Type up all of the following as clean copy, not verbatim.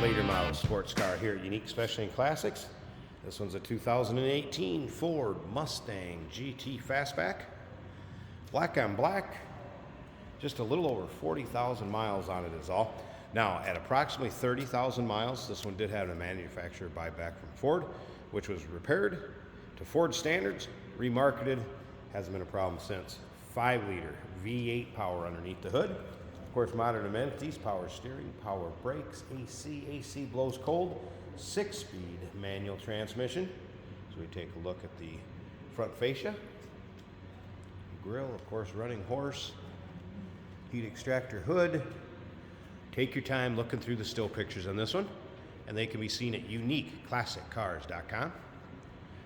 later model sports car here at Unique Specialty and Classics. This one's a 2018 Ford Mustang GT Fastback. Black on black, just a little over 40,000 miles on it is all. Now, at approximately 30,000 miles, this one did have a manufacturer buyback from Ford, which was repaired to Ford standards, remarketed, hasn't been a problem since. 5-liter V8 power underneath the hood. Of course, modern amenities, power steering, power brakes, AC blows cold, 6-speed manual transmission. So we take a look at the front fascia. Grill, of course, running horse, heat extractor hood. Take your time looking through the still pictures on this one, and they can be seen at uniqueclassiccars.com.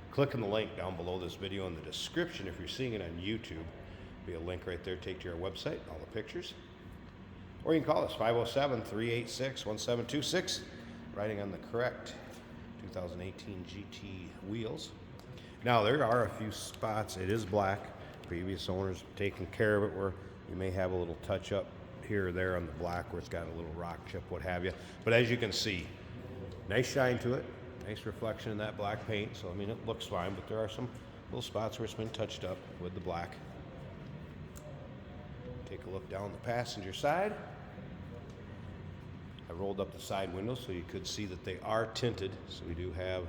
Click on the link down below this video in the description if you're seeing it on YouTube. There'll be a link right there, take to our website, all the pictures. Or you can call us, 507-386-1726, riding on the correct 2018 GT wheels. Now, there are a few spots, it is black. Previous owners taking care of it where you may have a little touch up here or there on the black where it's got a little rock chip, what have you. But as you can see, nice shine to it, nice reflection in that black paint. So, I mean, it looks fine, but there are some little spots where it's been touched up with the black. Take a look down the passenger side. I rolled up the side windows so you could see that they are tinted. So we do have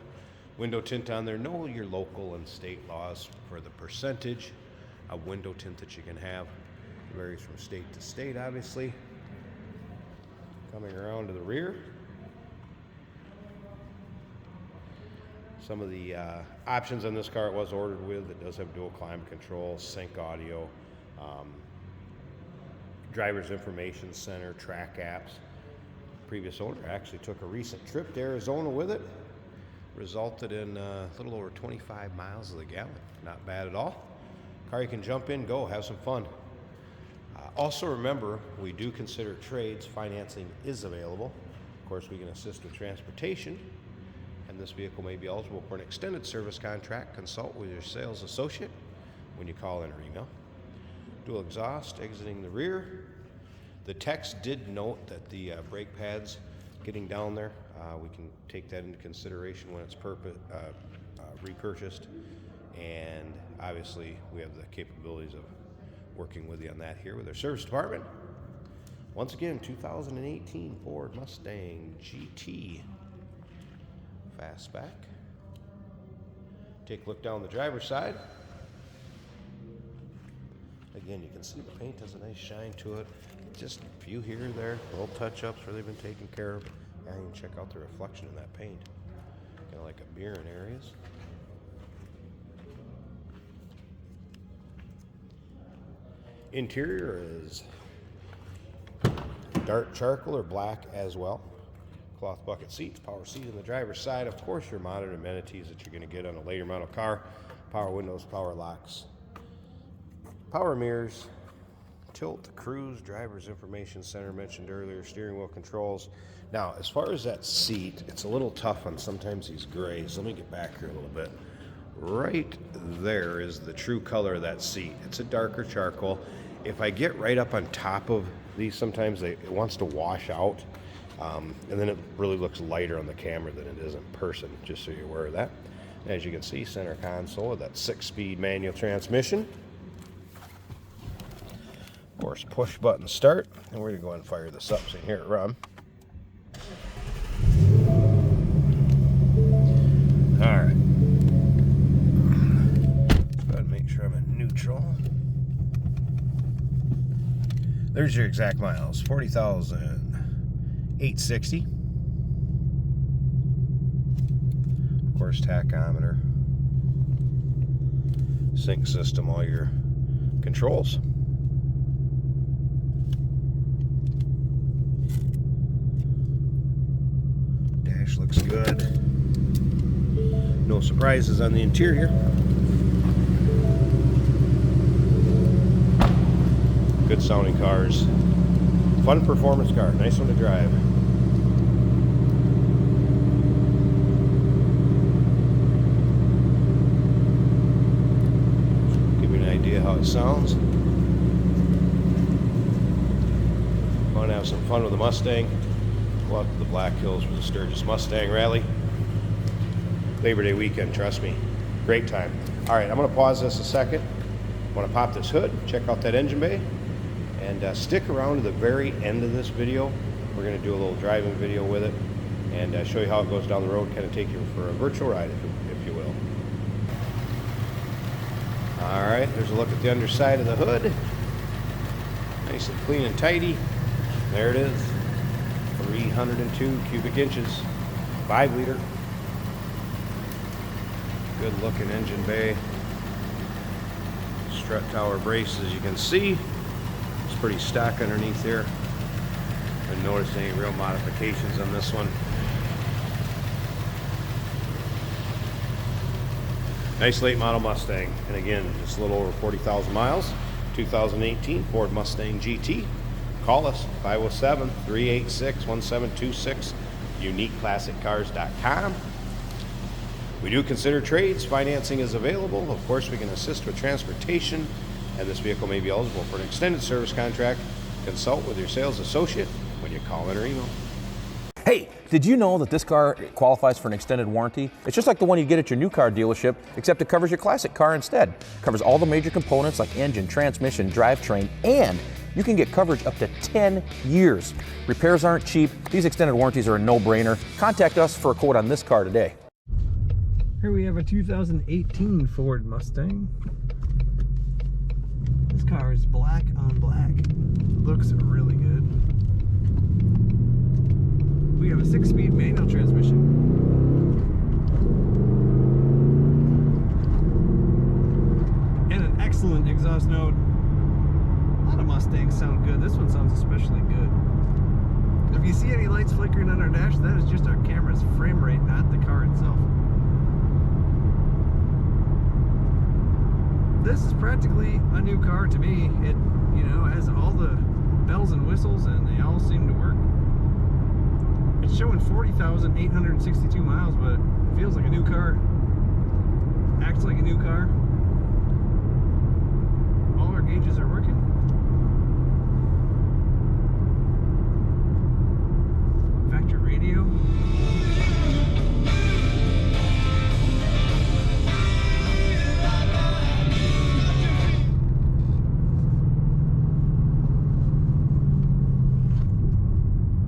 window tint on there. Know your local and state laws for the percentage of window tint that you can have. It varies from state to state, obviously. Coming around to the rear. Some of the options on this car it was ordered with, it does have dual climate control, sync audio, driver's information center, track apps. Previous owner actually took a recent trip to Arizona with it. Resulted in a little over 25 miles of the gallon. Not bad at all. Car you can jump in, go, have some fun. Also remember, we do consider trades. Financing is available. Of course, we can assist with transportation. And this vehicle may be eligible for an extended service contract. Consult with your sales associate when you call in or email. Dual exhaust exiting the rear. The text did note that the brake pads getting down there, we can take that into consideration when it's repurchased. And obviously we have the capabilities of working with you on that here with our service department. Once again, 2018 Ford Mustang GT Fastback. Take a look down the driver's side. Again, you can see the paint has a nice shine to it. Just a few here or there, little touch-ups where they've been taken care of. And you can check out the reflection in that paint. Kind of like a mirror in areas. Interior is dark charcoal or black as well. Cloth bucket seats, power seat on the driver's side. Of course, your modern amenities that you're going to get on a later model car. Power windows, power locks, power mirrors, tilt, cruise, driver's information center mentioned earlier, steering wheel controls. Now, as far as that seat, it's a little tough on sometimes these grays. Let me get back here a little bit. Right there is the true color of that seat. It's a darker charcoal. If I get right up on top of these, sometimes it wants to wash out, and then it really looks lighter on the camera than it is in person, just so you're aware of that. As you can see, center console with that 6-speed manual transmission. Of course, push button start, and we're going to go ahead and fire this up so you can hear it run. All right. Go ahead and make sure I'm in neutral. There's your exact miles, 40,860. Of course, tachometer, sync system, all your controls. Dash looks good. No surprises on the interior. Good sounding cars. Fun performance car. Nice one to drive. Give you an idea how it sounds. Want to have some fun with the Mustang. Go out to the Black Hills for the Sturgis Mustang Rally. Labor Day weekend, trust me. Great time. All right, I'm going to pause this a second. I want to pop this hood, check out that engine bay, and stick around to the very end of this video. We're going to do a little driving video with it and show you how it goes down the road, kind of take you for a virtual ride, if you will. All right, there's a look at the underside of the hood. Nice and clean and tidy. There it is. 302 cubic inches, 5-liter. Good looking engine bay. Strut tower brace, as you can see. It's pretty stock underneath there. Didn't notice any real modifications on this one. Nice late model Mustang, and again, just a little over 40,000 miles. 2018 Ford Mustang GT. Call us, 507-386-1726, uniqueclassiccars.com. We do consider trades. Financing is available. Of course, we can assist with transportation, and this vehicle may be eligible for an extended service contract. Consult with your sales associate when you call in or email. Hey, did you know that this car qualifies for an extended warranty? It's just like the one you get at your new car dealership, except it covers your classic car instead. It covers all the major components like engine, transmission, drivetrain, and you can get coverage up to 10 years. Repairs aren't cheap. These extended warranties are a no-brainer. Contact us for a quote on this car today. Here we have a 2018 Ford Mustang. This car is black on black. Looks really good. We have a 6-speed manual transmission. And an excellent exhaust note. A lot of Mustangs sound good. This one sounds especially good. If you see any lights flickering on our dash, that is just our camera's frame rate, not the car itself. This is practically a new car to me. It, you know, has all the bells and whistles, and they all seem to work. It's showing 40,862 miles, but it feels like a new car. Acts like a new car. All our gauges are working. Factory radio.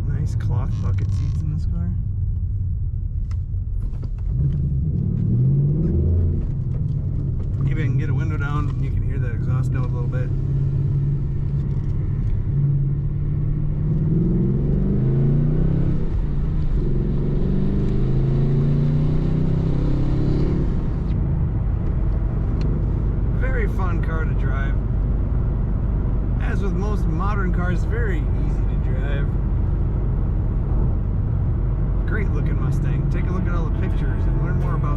Nice cloth bucket seats in this car. Maybe I can get a window down and you can hear that exhaust note a little bit. Very fun car to drive. As with most modern cars, very easy to drive. Great looking Mustang. Take a look at all the pictures and learn more about